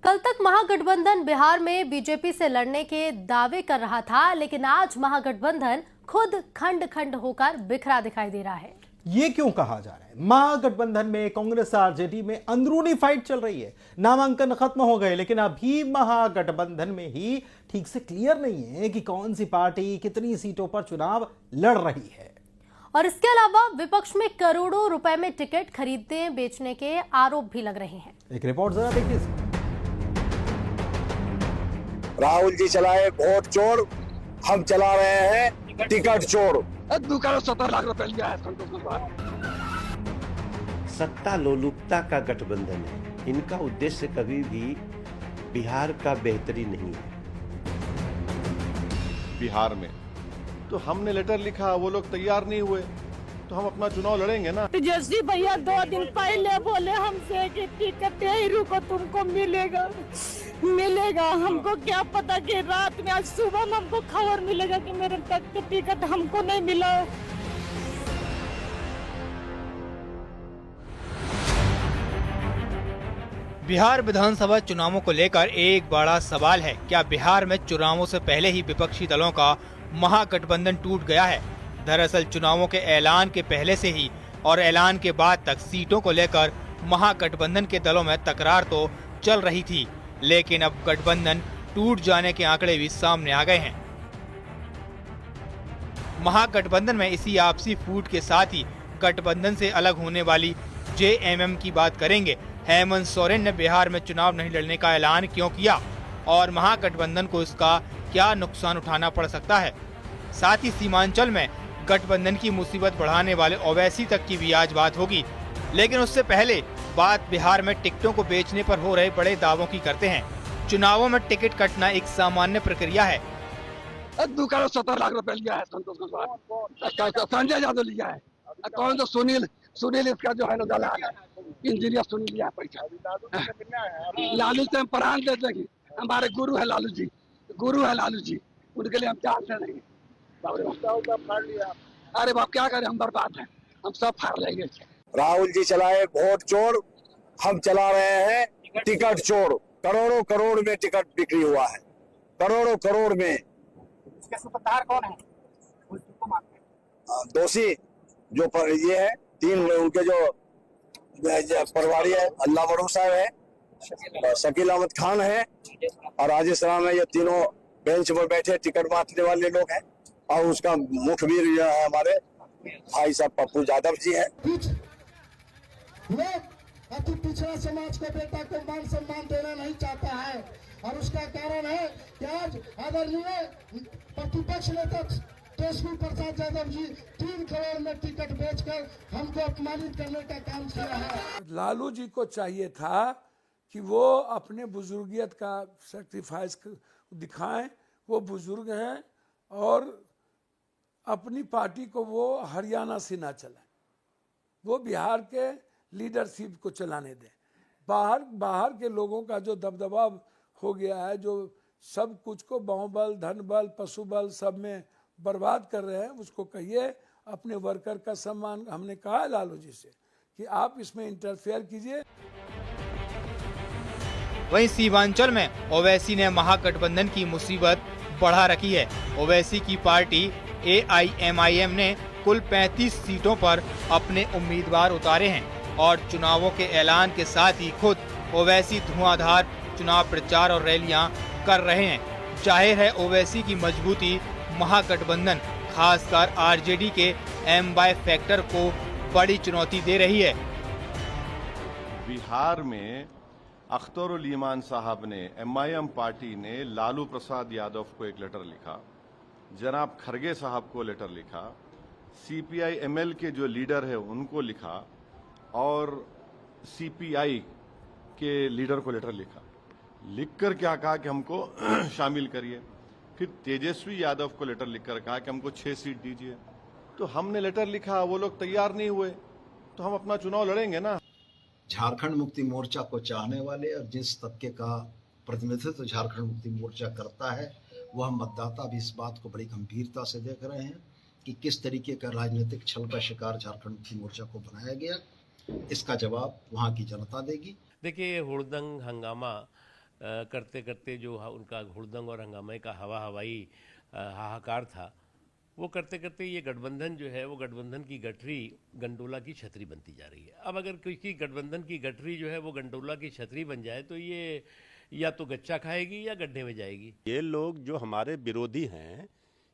कल तक महागठबंधन बिहार में बीजेपी से लड़ने के दावे कर रहा था, लेकिन आज महागठबंधन खुद खंड खंड होकर बिखरा दिखाई दे रहा है। ये क्यों कहा जा रहा है? महागठबंधन में कांग्रेस आरजेडी में अंदरूनी फाइट चल रही है। नामांकन खत्म हो गए, लेकिन अभी महागठबंधन में ही ठीक से क्लियर नहीं है कि कौन सी पार्टी कितनी सीटों पर चुनाव लड़ रही है। और इसके अलावा विपक्ष में करोड़ों रुपए में टिकट खरीदने बेचने के आरोप भी लग रहे हैं। एक रिपोर्ट जरा देखिए। राहुल जी चलाए वोट चोर, हम चला रहे हैं टिकट चोर। 17 लाख रुपए लिया है। सत्ता लोलुपता का गठबंधन है। इनका उद्देश्य कभी भी बिहार का बेहतरी नहीं है। बिहार में तो हमने लेटर लिखा, वो लोग तैयार नहीं हुए, तो हम अपना चुनाव लड़ेंगे ना। तेजस्वी भैया 2 दिन पहले बोले हमसे कि टिकट ही रुको, तुमको मिलेगा। हमको क्या पता कि रात में, आज सुबह में हमको खबर मिलेगा कि मेरे तक टिकट हमको नहीं मिला। बिहार विधानसभा चुनावों को लेकर एक बड़ा सवाल है। क्या बिहार में चुनावों से पहले ही विपक्षी दलों का महागठबंधन टूट गया है? दरअसल चुनावों के ऐलान के पहले से ही और ऐलान के बाद तक सीटों को लेकर महागठबंधन के दलों में तकरार तो चल रही थी, लेकिन अब गठबंधन टूट जाने के आंकड़े भी सामने आ गए हैं। महागठबंधन में इसी आपसी फूट के साथ ही गठबंधन से अलग होने वाली जेएमएम की बात करेंगे। हेमंत सोरेन ने बिहार में चुनाव नहीं लड़ने का ऐलान क्यों किया और महागठबंधन को इसका क्या नुकसान उठाना पड़ सकता है? साथ ही सीमांचल में गठबंधन की मुसीबत बढ़ाने वाले ओवैसी तक की भी आज बात होगी। लेकिन उससे पहले बात बिहार में टिकटों को बेचने पर हो रहे बड़े दावों की करते हैं। चुनावों में टिकट कटना एक सामान्य प्रक्रिया है। 17 लाख रुपए लिया है संजय यादव लिया है। कौन तो सुनील इसका जो है ना दलाल है, इंजीनियर सुनील लिया पैसा। लालू से हम प्राण दे देंगे। हमारे गुरु है लालू जी, उनके लिए हम जानते नहीं। अरे बाप क्या करें, हम बर्बाद हैं, हम सब फाड़ लेंगे। राहुल जी चलाए वोट चोर, हम चला रहे हैं टिकट चोर। करोड़ों करोड़ में टिकट बिक्री हुआ है, करोड़ों करोड़ में। इसके सूत्रधार कौन है? दोषी जो ये है, 3 उनके जो परवारी है, अल्लाह बरू साहब है, शकील अहमद खान है और राजेश राम है। ये तीनों बेंच पर बैठे टिकट बांटने वाले लोग हैं। और उसका मुखबिर जो है हमारे भाई साहब पप्पू यादव जी है। अति पिछड़ा समाज को बेटा को मान सम्मान देना नहीं चाहता है, और उसका कारण है कि आज आदरणीय प्रतिपक्ष नेता तेजस्वी प्रसाद यादव जी 3 करोड़ में टिकट बेचकर हमको अपमानित करने का काम किया है। लालू जी को चाहिए था कि वो अपने बुजुर्गियत का सैक्रिफाइस दिखाएं। वो बुजुर्ग हैं और अपनी पार्टी को वो हरियाणा से ना चलाएं, वो बिहार के लीडरशिप को चलाने दें। बाहर के लोगों का जो दबदबा हो गया है, जो सब कुछ को बाहुबल, धनबल, पशुबल सब में बर्बाद कर रहे हैं, उसको कहिए अपने वर्कर का सम्मान। हमने कहा है लालू जी से कि आप इसमें इंटरफेयर कीजिए। वहीं सीमांचल में ओवैसी ने महागठबंधन की मुसीबत बढ़ा रखी है। ओवैसी की पार्टी AIMIM ने कुल 35 सीटों पर अपने उम्मीदवार उतारे हैं और चुनावों के ऐलान के साथ ही खुद ओवैसी धुआंधार चुनाव प्रचार और रैलियां कर रहे हैं। जाहिर है ओवैसी की मजबूती महागठबंधन खासकर आरजेडी के M/Y फैक्टर को बड़ी चुनौती दे रही है। बिहार में अख्तर उल ईमान साहब ने, MIM पार्टी ने लालू प्रसाद यादव को एक लेटर लिखा, जनाब खरगे साहब को लेटर लिखा, CPI ML के जो लीडर है उनको लिखा और CPI के लीडर को लेटर लिखा। लिखकर क्या कहा कि हमको शामिल करिए। फिर तेजस्वी यादव को लेटर लिखकर कहा कि हमको 6 सीट दीजिए। तो हमने लेटर लिखा, वो लोग तैयार नहीं हुए, तो हम अपना चुनाव लड़ेंगे ना। झारखंड मुक्ति मोर्चा को चाहने वाले और जिस तबके का प्रतिनिधित्व झारखंड मुक्ति मोर्चा करता है, वह मतदाता भी इस बात को बड़ी गंभीरता से देख रहे हैं कि किस तरीके का राजनीतिक छल का शिकार झारखंड मुक्ति मोर्चा को बनाया गया। इसका जवाब वहाँ की जनता देगी। देखिए, हुड़दंग हंगामा करते करते जो उनका हुड़दंग और हंगामे का हवाई हाहाकार था, वो करते करते ये गठबंधन जो है वो गठबंधन की गठरी गंडोला की छतरी बनती जा रही है। अब अगर किसी गठबंधन की गठरी जो है वो गंडोला की छतरी बन जाए तो ये या तो गच्चा खाएगी या गड्ढे में जाएगी। ये लोग जो हमारे विरोधी हैं,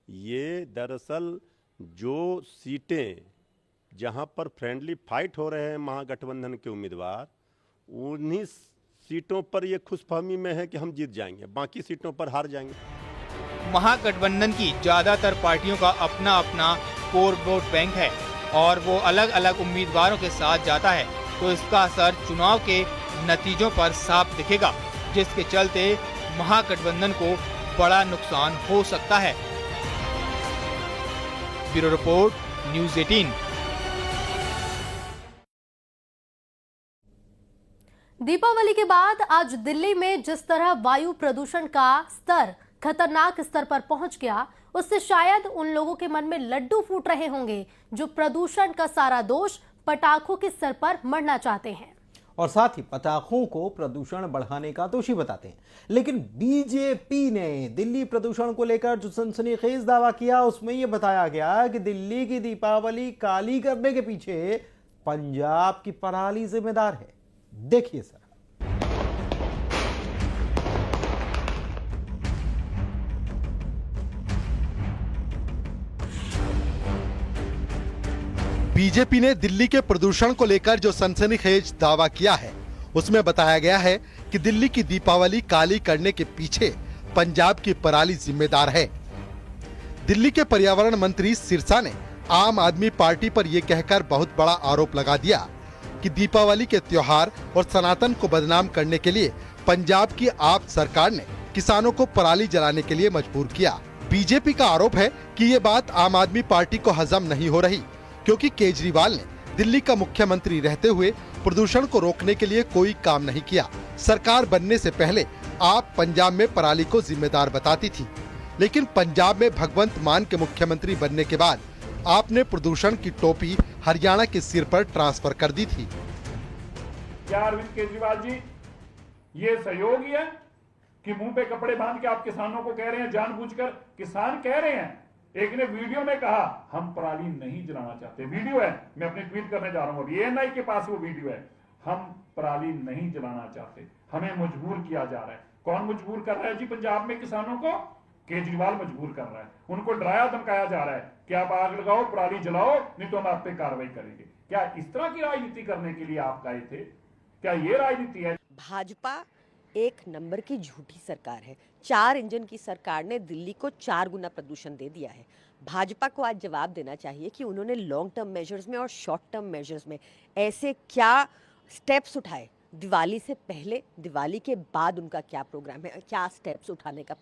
ये दरअसल जो सीटें जहां पर फ्रेंडली फाइट हो रहे हैं महागठबंधन के उम्मीदवार, उन्हीं सीटों पर ये खुशफहमी में है कि हम जीत जाएंगे, बाकी सीटों पर हार जाएंगे। महागठबंधन की ज्यादातर पार्टियों का अपना अपना कोर वोट बैंक है और वो अलग अलग उम्मीदवारों के साथ जाता है, तो इसका असर चुनाव के नतीजों पर साफ दिखेगा, जिसके चलते महागठबंधन को बड़ा नुकसान हो सकता है। Bureau report, news 18। दीपावली के बाद आज दिल्ली में जिस तरह वायु प्रदूषण का स्तर खतरनाक स्तर पर पहुंच गया, उससे शायद उन लोगों के मन में लड्डू फूट रहे होंगे जो प्रदूषण का सारा दोष पटाखों के सर पर मढ़ना चाहते हैं और साथ ही पटाखों को प्रदूषण बढ़ाने का दोषी बताते हैं। लेकिन बीजेपी ने दिल्ली प्रदूषण को लेकर जो सनसनीखेज दावा किया, उसमें यह बताया गया कि दिल्ली की दीपावली काली करने के पीछे पंजाब की पराली जिम्मेदार है। देखिए सर। बीजेपी ने दिल्ली के प्रदूषण को लेकर जो सनसनीखेज दावा किया है, उसमें बताया गया है कि दिल्ली की दीपावली काली करने के पीछे पंजाब की पराली जिम्मेदार है। दिल्ली के पर्यावरण मंत्री सिरसा ने आम आदमी पार्टी पर यह कहकर बहुत बड़ा आरोप लगा दिया कि दीपावली के त्योहार और सनातन को बदनाम करने के लिए पंजाब की आप सरकार ने किसानों को पराली जलाने के लिए मजबूर किया। बीजेपी का आरोप है कि ये बात आम आदमी पार्टी को हजम नहीं हो रही, क्योंकि केजरीवाल ने दिल्ली का मुख्यमंत्री रहते हुए प्रदूषण को रोकने के लिए कोई काम नहीं किया। सरकार बनने से पहले आप पंजाब में पराली को जिम्मेदार बताती थी, लेकिन पंजाब में भगवंत मान के मुख्यमंत्री बनने के बाद आपने प्रदूषण की टोपी हरियाणा के सिर पर ट्रांसफर कर दी थी। क्या अरविंद केजरीवाल जी ये सहयोगी है कि मुंह पे कपड़े बांध के आप किसानों को कह रहे हैं, जानबूझकर किसान कह रहे हैं। एक ने वीडियो में कहा हम पराली नहीं जलाना चाहते, वीडियो है, मैं अपनी ट्वीट करने जा रहा हूं, अभी एएनआई के पास वो वीडियो है। हम पराली नहीं जलाना चाहते, हमें मजबूर किया जा रहा है। कौन मजबूर कर रहा है जी पंजाब में किसानों को? केजरीवाल मजबूर कर रहा है। उनको डराया धमकाया जा रहा है कि आप आग लगाओ, पराली जलाओ, नहीं तो हम आप पे कार्रवाई करेंगे। क्या इस तरह की राजनीति करने के लिए आप गए थे? क्या ये राजनीति है? भाजपा एक नंबर की झूठी सरकार है। 4 इंजन की सरकार ने दिल्ली को 4 गुना प्रदूषण दे दिया है। भाजपा को आज जवाब देना चाहिए कि उन्होंने लॉन्ग टर्म मेजर्स में और शॉर्ट टर्म मेजर्स में ऐसे क्या स्टेप्स उठाए। दिवाली से पहले, दिवाली के बाद उनका क्या प्रोग्राम है, क्या स्टेप्स उठाने का